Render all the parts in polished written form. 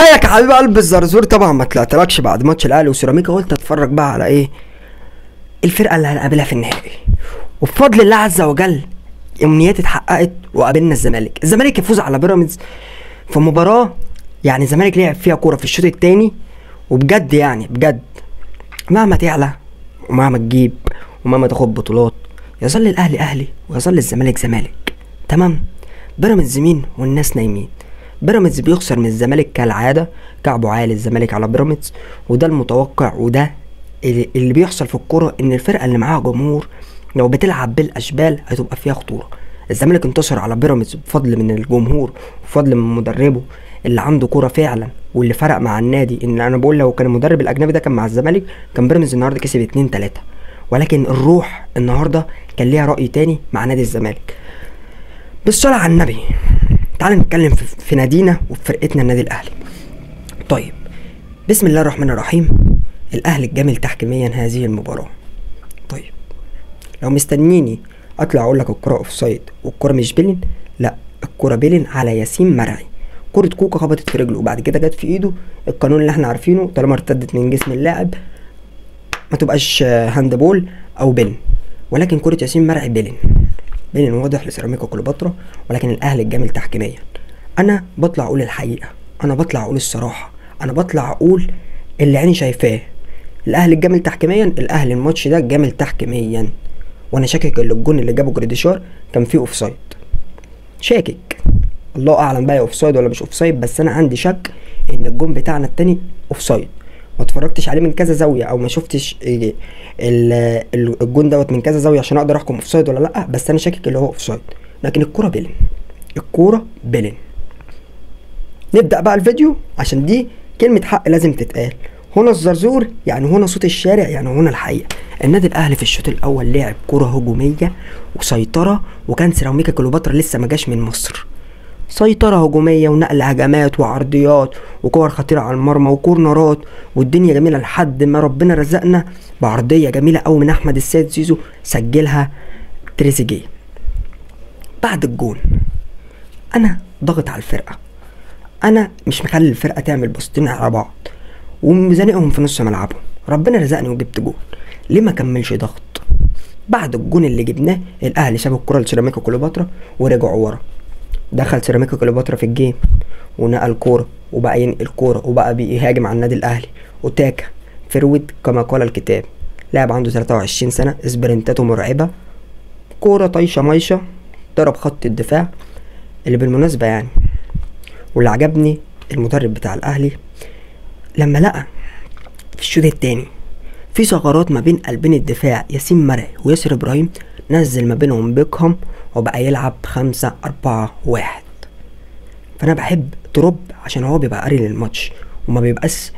ازيك يا حبيب قلب الزرزور؟ طبعا ما طلعتلكش بعد ماتش الاهلي وسيراميكا، قلت اتفرج بقى على ايه الفرقه اللي هنقابلها في النهائي. وبفضل الله عز وجل امنياتي اتحققت وقابلنا الزمالك يفوز على بيراميدز في مباراه. يعني الزمالك لعب فيها كوره في الشوط الثاني، وبجد يعني بجد مهما تعلى ومهما تجيب ومهما تاخد بطولات، يظل الاهلي اهلي ويظل الزمالك زمالك. تمام. بيراميدز مين والناس نايمين. بيراميدز بيخسر من الزمالك كالعاده، كعبه عالي الزمالك على بيراميدز، وده المتوقع، وده اللي بيحصل في الكوره، ان الفرقه اللي معاها جمهور لو بتلعب بالاشبال هتبقى فيها خطوره. الزمالك انتصر على بيراميدز بفضل من الجمهور وبفضل من مدربه اللي عنده كوره فعلا، واللي فرق مع النادي. ان انا بقول لو كان المدرب الاجنبي ده كان مع الزمالك كان بيراميدز النهارده كسب 2-3، ولكن الروح النهارده كان ليها راي تاني مع نادي الزمالك. بالصلاه على النبي تعال نتكلم في نادينا وفي فرقتنا النادي الاهلي. طيب، بسم الله الرحمن الرحيم. الاهلي الجامل تحكيميا هذه المباراه. طيب، لو مستنيني اطلع اقول لك الكره اوف سايد والكره مش بيلين، لا، الكره بيلين على ياسين مرعي. كره كوكا خبطت في رجله وبعد كده جت في ايده. القانون اللي احنا عارفينه، طالما ارتدت من جسم اللاعب ما تبقاش هاند بول او بيلين، ولكن كره ياسين مرعي بيلين واضح لسيراميكا كليوباترا. ولكن الاهلي الجامل تحكيميا. انا بطلع اقول الحقيقه، انا بطلع اقول الصراحه، انا بطلع اقول اللي عيني شايفاه. الاهلي الجامل تحكيميا، الاهلي الماتش ده جامل تحكيميا، وانا شاكك ان الجون اللي جابه جريديشار كان فيه اوف سايد. شاكك، الله اعلم بقى اوف سايد ولا مش اوف سايد، بس انا عندي شك ان الجون بتاعنا التاني اوف سايد. ما اتفرجتش عليه من كذا زاويه، او ما شفتش الجون دوت من كذا زاويه عشان اقدر احكم اوف سايد ولا لا، بس انا شاكك اللي هو اوف سايد. لكن الكوره بيلين، الكوره بيلين. نبدا بقى الفيديو عشان دي كلمه حق لازم تتقال. هنا الزرزور، يعني هنا صوت الشارع، يعني هنا الحقيقه. النادي الاهلي في الشوط الاول لعب كوره هجوميه وسيطره، وكان سيراميكا كليوباترا لسه ما جاش من مصر. سيطرة هجومية ونقل هجمات وعرضيات وكور خطيرة على المرمى وكورنرات، والدنيا جميلة لحد ما ربنا رزقنا بعرضية جميلة أوي من أحمد السيد زيزو سجلها تريزيجيه. بعد الجون أنا ضغط على الفرقة، أنا مش مخلي الفرقة تعمل بوستين على بعض ومزانقهم في نص ملعبهم. ربنا رزقني وجبت جون، ليه ما كملش ضغط؟ بعد الجون اللي جبناه الأهلي ساب الكرة لسيراميكا كليوباترا ورجعوا ورا. دخل سيراميكا كليوباترا في الجيم ونقل كوره وبقى ينقل كوره وبقى بيهاجم على النادي الاهلي. وتاكا فرود كما قال الكتاب، لاعب عنده 23 سنه، اسبرنتاته مرعبه، كوره طايشه مايشه، ضرب خط الدفاع. اللي بالمناسبه يعني واللي عجبني المدرب بتاع الاهلي لما لقى في الشوط الثاني في ثغرات ما بين قلبين الدفاع ياسين مرعي وياسر ابراهيم، نزل ما بينهم بيكهام وبقى يلعب 5-4-1. فانا بحب تروب عشان هو بيبقى قاري للماتش وما بيبقاش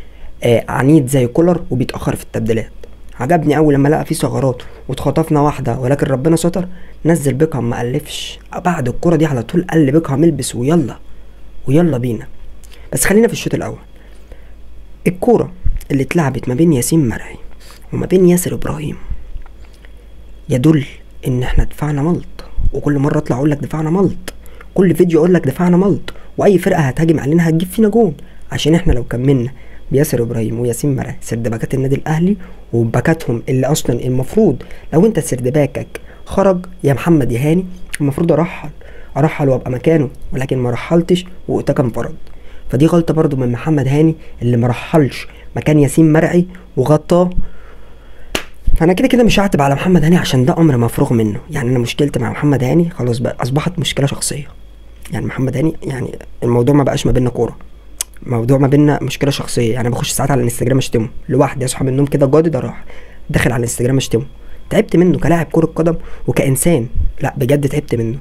عنيد زي كولر وبيتاخر في التبديلات. عجبني اول لما لقى فيه ثغرات واتخطفنا واحده ولكن ربنا ستر، نزل بيكهام ما الفش. بعد الكره دي على طول قال بيكهام البس ويلا بينا. بس خلينا في الشوط الاول. الكوره اللي اتلعبت ما بين ياسين مرعي وما بين ياسر ابراهيم يدل ان احنا دفاعنا ملط، وكل مره اطلع اقول لك دفاعنا ملط، كل فيديو اقول لك دفاعنا ملط، واي فرقه هتهاجم علينا هتجيب فينا جون. عشان احنا لو كملنا بياسر ابراهيم وياسين مرعي سردباكات النادي الاهلي وباكاتهم، اللي اصلا المفروض لو انت سردباكك خرج يا محمد يا هاني المفروض ارحل وابقى مكانه، ولكن ما رحلتش واوتاكا انفرد. فدي غلطه برضو من محمد هاني اللي ما رحلش مكان ياسين مرعي وغطاه. فانا كده مش هعتب على محمد هاني عشان ده امر مفروغ منه. يعني انا مشكلتي مع محمد هاني خلاص بقى اصبحت مشكله شخصيه. يعني محمد هاني يعني الموضوع ما بقاش ما بيننا كوره، الموضوع ما بيننا مشكله شخصيه. يعني بخش ساعات على الانستجرام اشتمه لوحدي، اصحى من النوم كده جادد اروح داخل على الانستجرام اشتمه. تعبت منه كلاعب كره قدم وكانسان، لا بجد تعبت منه.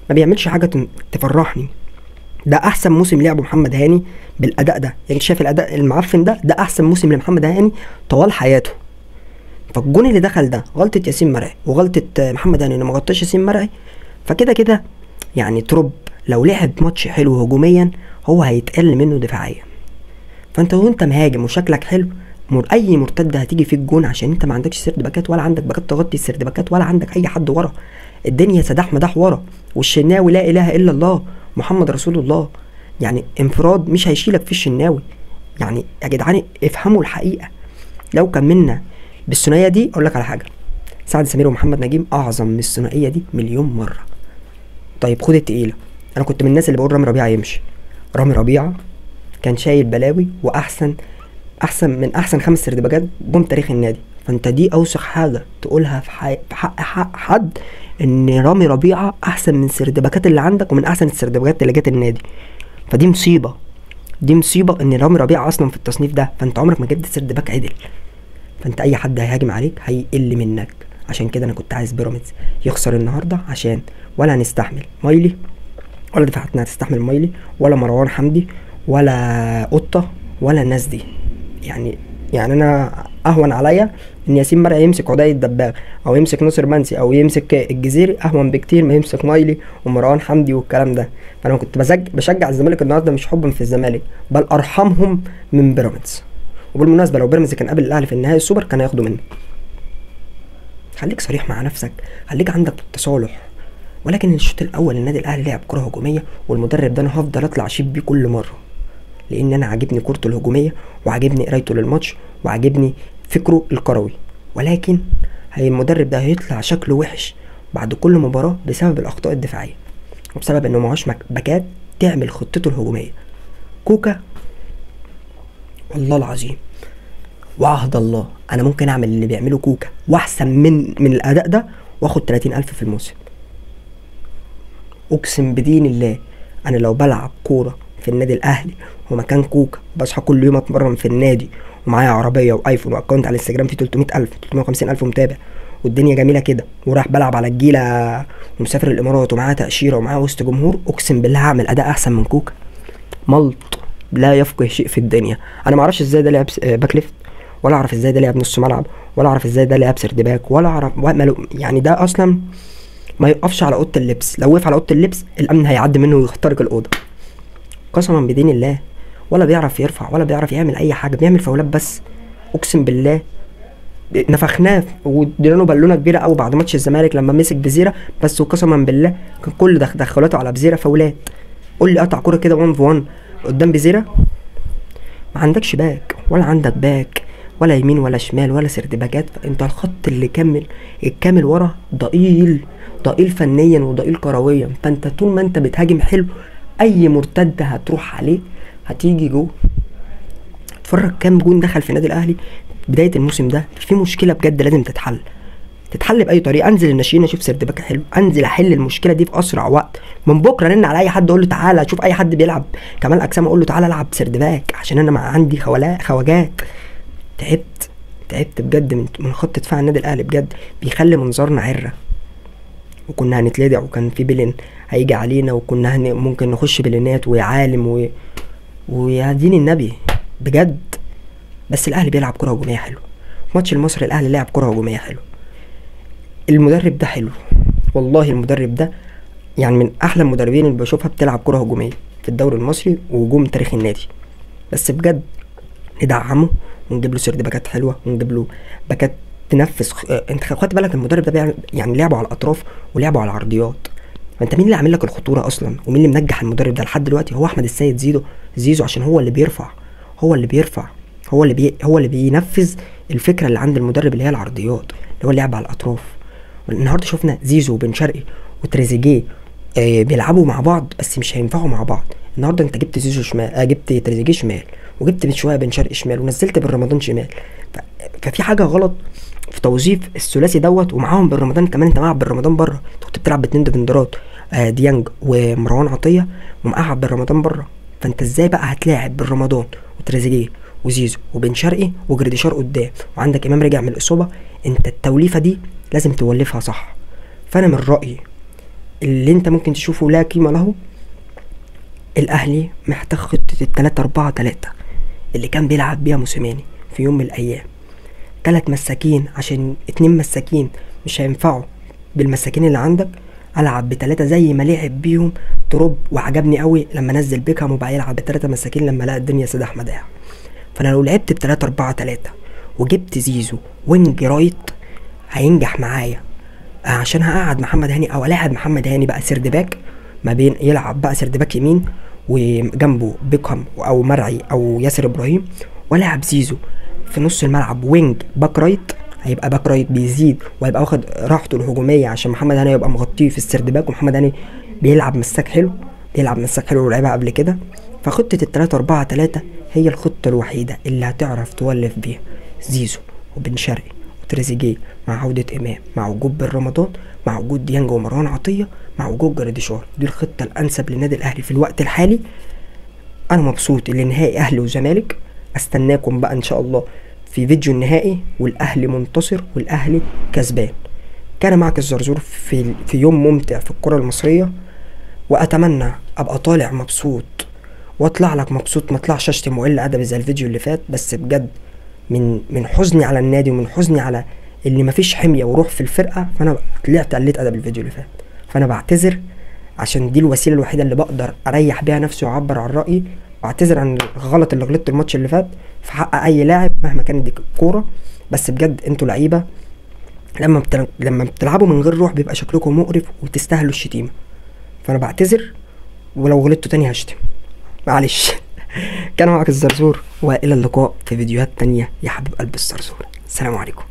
ما بيعملش حاجه تفرحني. ده احسن موسم لعبه محمد هاني بالاداء ده. يعني شايف الاداء المعفن ده احسن موسم لمحمد هاني طوال حياته. فالجون اللي دخل ده غلطه ياسين مرعي وغلطه محمد هاني انه ما غطاش ياسين مرعي. فكده يعني تروب لو لعب ماتش حلو هجوميا هو هيتقل منه دفاعيا. فانت وانت مهاجم وشكلك حلو، اي مرتده هتيجي فيك جون عشان انت ما عندكش سرد باكات ولا عندك باكات تغطي السرد باكات ولا عندك اي حد ورا. الدنيا سداح مداح ورا، والشناوي لا اله الا الله محمد رسول الله. يعني انفراد مش هيشيلك في الشناوي. يعني يا جدعان افهموا الحقيقه. لو كملنا بالثنائيه دي اقول لك على حاجه، سعد سمير ومحمد نجيم اعظم من الثنائيه دي مليون مره. طيب خد التقيله، انا كنت من الناس اللي بقول رامي ربيعه يمشي. رامي ربيعه كان شايل بلاوي، واحسن من احسن 5 سردباكات جم تاريخ النادي. فانت دي اوسخ حاجه تقولها في حق حد، ان رامي ربيعه احسن من السردباكات اللي عندك ومن احسن السردباكات اللي جت النادي. فدي مصيبه، دي مصيبه ان رامي ربيعه اصلا في التصنيف ده. فانت عمرك ما جبت سردباك عدل، فانت اي حد هيهاجم عليك هيقل منك. عشان كده انا كنت عايز بيراميدز يخسر النهارده، عشان ولا هنستحمل مايلي، ولا دفاعاتنا هتستحمل مايلي، ولا مروان حمدي، ولا قطه، ولا الناس دي. يعني انا اهون عليا ان ياسين مرعي يمسك عدي الدباغ، او يمسك ناصر منسي، او يمسك الجزيري، اهون بكتير ما يمسك مايلي ومروان حمدي والكلام ده. فانا كنت بشجع الزمالك النهارده مش حبا في الزمالك، بل ارحمهم من بيراميدز. وبالمناسبه لو بيراميدز كان قابل الاهلي في النهائي السوبر كان هياخده منه. خليك صريح مع نفسك، خليك عندك تصالح. ولكن الشوط الاول النادي الاهلي لعب كره هجوميه، والمدرب ده انا هفضل اطلع اشيب بيه كل مره، لان انا عاجبني كورته الهجوميه، وعاجبني قرايته للماتش، وعاجبني فكره الكروي. ولكن المدرب ده هيطلع شكله وحش بعد كل مباراه بسبب الاخطاء الدفاعيه، وبسبب انه معهوش باكات تعمل خطته الهجوميه. كوكا والله العظيم وعهد الله انا ممكن اعمل اللي بيعمله كوكا واحسن من الاداء ده، واخد 30,000 في الموسم. اقسم بدين الله انا لو بلعب كوره في النادي الاهلي ومكان كوكا، بصحى كل يوم اتمرن في النادي، ومعايا عربيه وايفون واكونت على الانستجرام فيه 300,000 350,000 متابع، والدنيا جميله كده، وراح بلعب على الجيله ومسافر الامارات ومعايا تاشيره ومعايا وسط جمهور، اقسم بالله هعمل اداء احسن من كوكا. ملط لا يفقه شيء في الدنيا. انا ما اعرفش ازاي ده لعب باك ليفت، ولا اعرف ازاي ده لعب نص ملعب، ولا اعرف ازاي ده لعب سرد باك، ولا اعرف يعني ده اصلا ما يقفش على اوضه اللبس. لو وقف على اوضه اللبس الامن هيعدي منه ويخترق الاوضه. قسما بدين الله ولا بيعرف يرفع ولا بيعرف يعمل اي حاجه، بيعمل فاولات بس. اقسم بالله نفخناه ودينا بالونه كبيره قوي بعد ماتش الزمالك لما مسك بزيره بس، وقسما بالله كان كل دخلاته على بزيره فاولات. قول لي قطع كوره كده 1 في 1 قدام بزيره؟ ما عندكش باك، ولا عندك باك، ولا يمين ولا شمال ولا سرد باكات. انت الخط اللي الكامل ورا ضئيل فنيا وضئيل كرويا. فانت طول ما انت بتهاجم حلو، اي مرتده هتروح عليه هتيجي جوه. اتفرج كام جون دخل في النادي الاهلي بدايه الموسم ده. في مشكله بجد لازم تتحل باي طريقه. انزل الناشئين اشوف سرد باك حلو، انزل احل المشكله دي في اسرع وقت. من بكره رن على اي حد اقول له تعالى اشوف اي حد بيلعب كمال اجسام، اقول له تعالى العب سرد باك، عشان انا عندي خواجات. تعبت بجد من خط دفاع النادي الاهلي، بجد بيخلي منظرنا عره، وكنا هنتلدع، وكان في بلين هيجي علينا، وكنا ممكن نخش بلينات وعالم ويا دين النبي بجد. بس الاهلي بيلعب كره هجوميه حلو. ماتش المصري الاهلي لعب كره هجوميه حلو. المدرب ده حلو والله، المدرب ده يعني من احلى المدربين اللي بشوفها بتلعب كره هجوميه في الدوري المصري وهجوم تاريخ النادي. بس بجد ندعمه ونجيب له سرد باكات حلوه، ونجيب له باكات تنفذ. انت خدت بالك المدرب ده يعني لعبه على الاطراف ولعبه على العرضيات. فانت مين اللي عامل لك الخطوره اصلا، ومين اللي منجح المدرب ده لحد دلوقتي؟ هو احمد السيد زيزو عشان هو اللي بيرفع، هو اللي بينفذ الفكره اللي عند المدرب اللي هي العرضيات، اللي هو اللعب على الاطراف. النهارده شفنا زيزو وبن شرقي وتريزيجيه بيلعبوا مع بعض بس مش هينفعوا مع بعض. النهارده انت جبت زيزو شمال، جبت تريزيجيه شمال، وجبت من شويه بن شرقي شمال، ونزلت بن رمضان شمال. ففي حاجه غلط في توظيف الثلاثي دوت. ومعاهم بن رمضان كمان، انت مع بن رمضان بره، انت كنت بتلعب باتنين ديفندرات ديانج ومروان عطيه، ومقعد بن رمضان بره. فانت ازاي بقى هتلاعب بن رمضان وتريزيجيه وزيزو وبن شرقي وجريديشار قدام، وعندك امام رجع من الاصابه؟ انت التوليفه دي لازم تولفها صح. فانا من رايي اللي انت ممكن تشوفه لا قيمه له، الاهلي محتاج خطه 3-4-3 اللي كان بيلعب بيها موسيماني في يوم من الايام. 3 مساكين، عشان 2 مساكين مش هينفعوا بالمساكين اللي عندك. العب ب3 زي ما لعب بيهم تروب، وعجبني قوي لما نزل بيكهام وبقى يلعب ب3 مساكين لما لقى الدنيا سيد احمد. فانا لو لعبت ب3-4-3 وجبت زيزو وينج رايت هينجح معايا، عشان هقعد محمد هاني او الاعب محمد هاني بقى سرد باك، ما بين يلعب بقى سرد باك يمين وجنبه بيكهام او مرعي او ياسر ابراهيم، ولاعب زيزو في نص الملعب وينج باك رايت، هيبقى باك رايت بيزيد وهيبقى واخد راحته الهجوميه عشان محمد هاني يبقى مغطيه في السرد باك، ومحمد هاني بيلعب مساك حلو، ولعبها قبل كده. فخطه ال3-4-3 هي الخطه الوحيده اللي هتعرف تولف بيها زيزو وبن شرقي وتريزيجيه مع عوده امام، مع وجود بن رمضان، مع وجود ديانج ومروان عطيه، مع وجود جراديشار. دي الخطه الانسب للنادي الاهلي في الوقت الحالي. انا مبسوط اللي نهائي اهلي وزمالك، استناكم بقى ان شاء الله في فيديو النهائي، والاهلي منتصر والاهلي كسبان. كان معك الزرزور في يوم ممتع في الكرة المصرية، واتمنى ابقى طالع مبسوط واطلع لك مبسوط، ما اطلعش اشتم وقل ادب زي الفيديو اللي فات. بس بجد من حزني على النادي ومن حزني على اللي مفيش حمية وروح في الفرقة، فانا طلعت قلت ادب الفيديو اللي فات. فانا بعتذر عشان دي الوسيله الوحيده اللي بقدر اريح بيها نفسي واعبر عن رايي، واعتذر عن الغلط اللي غلطت الماتش اللي فات في حق اي لاعب مهما كانت دي الكوره. بس بجد انتوا لعيبه، لما بتلعبوا من غير روح بيبقى شكلكم مقرف وتستاهلوا الشتيمه. فانا بعتذر، ولو غلطتوا تاني هشتم، معلش. كان معك الزرزور، والى اللقاء في فيديوهات تانية يا حبيب قلب الزرزور. السلام عليكم.